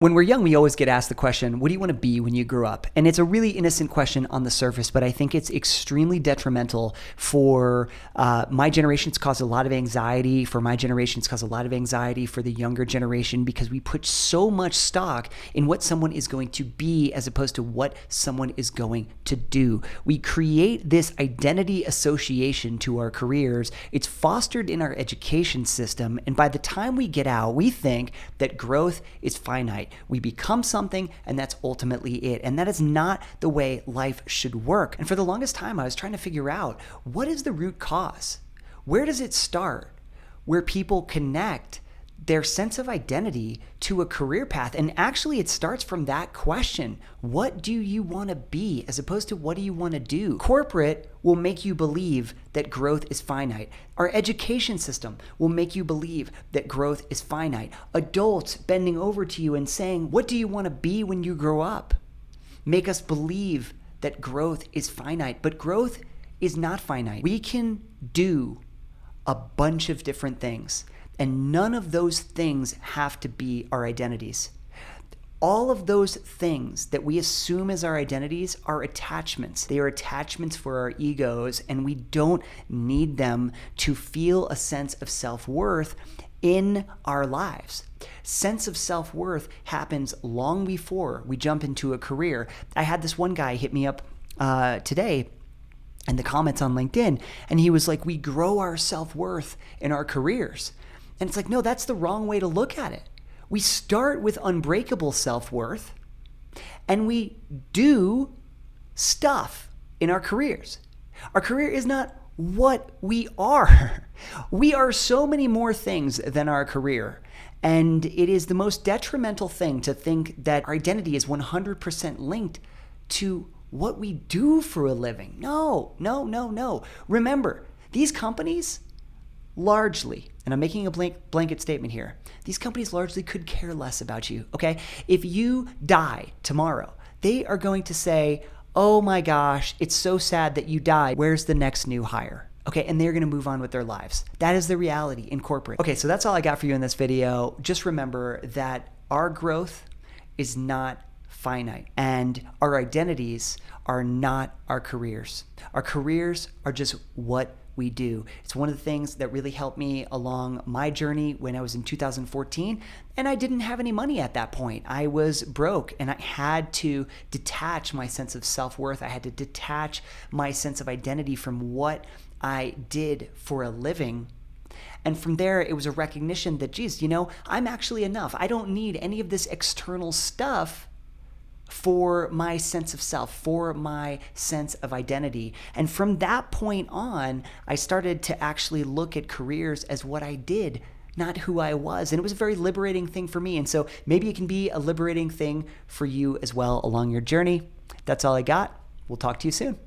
When we're young, we always get asked the question, what do you want to be when you grow up? And it's a really innocent question on the surface, but I think it's extremely detrimental for my generation. It's caused a lot of anxiety. For my generation, it's caused a lot of anxiety for the younger generation because we put so much stock in what someone is going to be as opposed to what someone is going to do. We create this identity association to our careers. It's fostered in our education system. And by the time we get out, we think that growth is finite. We become something, and that's ultimately it. And that is not the way life should work. And for the longest time, I was trying to figure out, what is the root cause? Where does it start? Where people connect their sense of identity to a career path. And actually, it starts from that question. What do you want to be as opposed to what do you want to do? Corporate will make you believe that growth is finite. Our education system will make you believe that growth is finite. Adults bending over to you and saying, what do you want to be when you grow up? Make us believe that growth is finite, but growth is not finite. We can do a bunch of different things. And none of those things have to be our identities. All of those things that we assume as our identities are attachments. They are attachments for our egos, and we don't need them to feel a sense of self-worth in our lives. Sense of self-worth happens long before we jump into a career. I had this one guy hit me up today in the comments on LinkedIn, and he was like, we grow our self-worth in our careers. And it's like, no, that's the wrong way to look at it. We start with unbreakable self-worth, and we do stuff in our careers. Our career is not what we are. We are so many more things than our career. And it is the most detrimental thing to think that our identity is 100% linked to what we do for a living. No. Remember, these companies largely, and I'm making a blanket statement here, these companies largely could care less about you, okay? If you die tomorrow, they are going to say, oh my gosh, it's so sad that you died. Where's the next new hire? Okay, and they're gonna move on with their lives. That is the reality in corporate. Okay, so that's all I got for you in this video. Just remember that our growth is not finite, and our identities are not our careers. Our careers are just what we do. It's one of the things that really helped me along my journey when I was in 2014, and I didn't have any money at that point. I was broke, and I had to detach my sense of self-worth. I had to detach my sense of identity from what I did for a living. And from there, it was a recognition that, geez, I'm actually enough. I don't need any of this external stuff for my sense of self, for my sense of identity. And from that point on, I started to actually look at careers as what I did, not who I was. And it was a very liberating thing for me. And so maybe it can be a liberating thing for you as well along your journey. That's all I got. We'll talk to you soon.